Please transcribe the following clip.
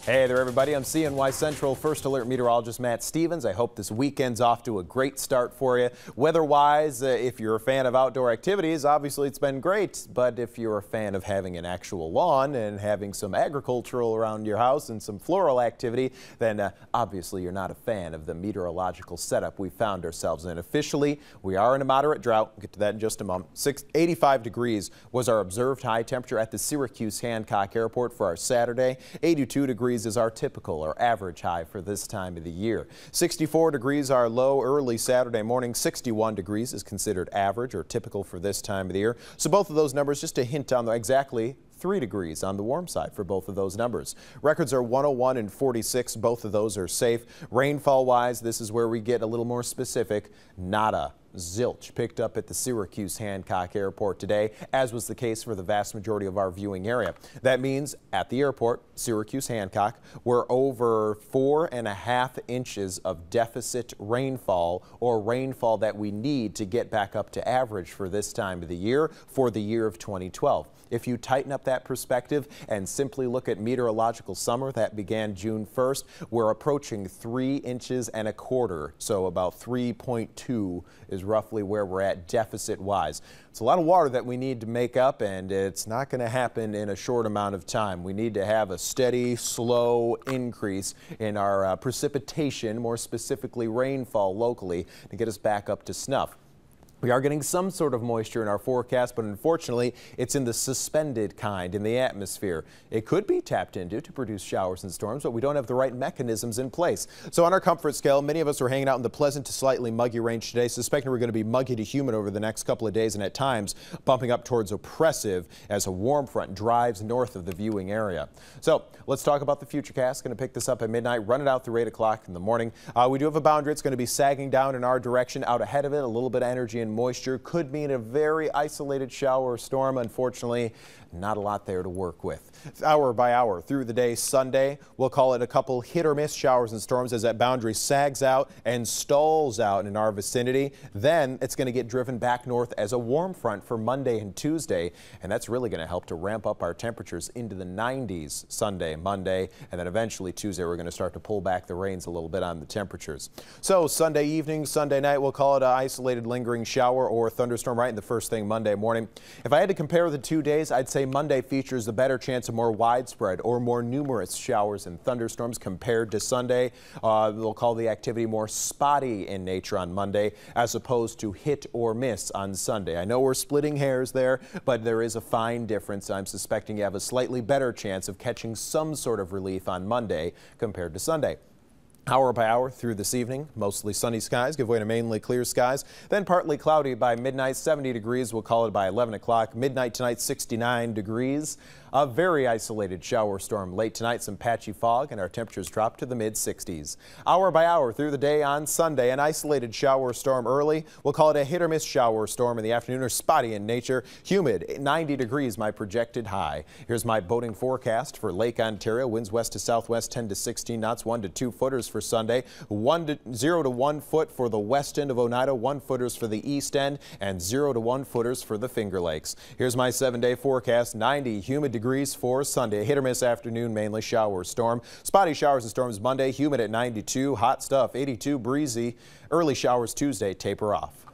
Hey there, everybody. I'm CNY Central First Alert Meteorologist Matt Stevens. I hope this weekend's off to a great start for you. Weather-wise, if you're a fan of outdoor activities, obviously it's been great. But if you're a fan of having an actual lawn and having some agricultural around your house and some floral activity, then obviously you're not a fan of the meteorological setup we found ourselves in. Officially, we are in a moderate drought. We'll get to that in just a moment. 85 degrees was our observed high temperature at the Syracuse Hancock Airport for our Saturday. 82 degrees is our typical or average high for this time of the year. 64 degrees our low early Saturday morning. 61 degrees is considered average or typical for this time of the year. So both of those numbers, just a hint on exactly 3 degrees on the warm side for both of those numbers. Records are 101 and 46. Both of those are safe. Rainfall wise, this is where we get a little more specific. Nada. Zilch picked up at the Syracuse Hancock Airport today, as was the case for the vast majority of our viewing area. That means at the airport, Syracuse Hancock, we're over 4.5 inches of deficit rainfall, or rainfall that we need to get back up to average for this time of the year for the year of 2012. If you tighten up that perspective and simply look at meteorological summer that began June 1st, we're approaching 3 inches and a quarter, so about 3.2 is roughly where we're at deficit-wise. It's a lot of water that we need to make up, and it's not going to happen in a short amount of time. We need to have a steady, slow increase in our precipitation, more specifically rainfall locally, to get us back up to snuff. We are getting some sort of moisture in our forecast, but unfortunately, it's in the suspended kind in the atmosphere. It could be tapped into to produce showers and storms, but we don't have the right mechanisms in place. So on our comfort scale, many of us are hanging out in the pleasant to slightly muggy range today, suspecting we're going to be muggy to humid over the next couple of days, and at times bumping up towards oppressive as a warm front drives north of the viewing area. So let's talk about the futurecast. Going to pick this up at midnight, run it out through 8 o'clock in the morning. We do have a boundary. It's going to be sagging down in our direction. Out ahead of it, a little bit of energy and moisture could mean a very isolated shower or storm. Unfortunately, not a lot there to work with. Hour by hour through the day Sunday, we'll call it a couple hit or miss showers and storms as that boundary sags out and stalls out in our vicinity. Then it's going to get driven back north as a warm front for Monday and Tuesday, and that's really going to help to ramp up our temperatures into the 90s Sunday, Monday, and then eventually Tuesday we're going to start to pull back the reins a little bit on the temperatures. So Sunday evening, Sunday night, we'll call it an isolated lingering shower or thunderstorm right in the first thing Monday morning. If I had to compare the 2 days, I'd say Monday features a better chance of more widespread or more numerous showers and thunderstorms compared to Sunday. We'll call the activity more spotty in nature on Monday as opposed to hit or miss on Sunday. I know we're splitting hairs there, but there is a fine difference. I'm suspecting you have a slightly better chance of catching some sort of relief on Monday compared to Sunday. Hour by hour through this evening, mostly sunny skies, give way to mainly clear skies, then partly cloudy by midnight, 70 degrees. We'll call it by 11 o'clock. Midnight tonight, 69 degrees. A very isolated shower storm late tonight, some patchy fog, and our temperatures drop to the mid-60s. Hour by hour through the day on Sunday, an isolated shower storm early. We'll call it a hit or miss shower storm in the afternoon, or spotty in nature. Humid, 90 degrees, my projected high. Here's my boating forecast for Lake Ontario. Winds west to southwest, 10 to 16 knots, 1 to 2 footers for Sunday. 0 to 1 foot for the west end of Oneida, 1 footers for the east end, and 0 to 1 footers for the Finger Lakes. Here's my 7-day forecast. 90 humid degrees for Sunday. A hit or miss afternoon, mainly shower storm. Spotty showers and storms Monday, humid at 92. Hot stuff, 82, breezy. Early showers Tuesday, taper off.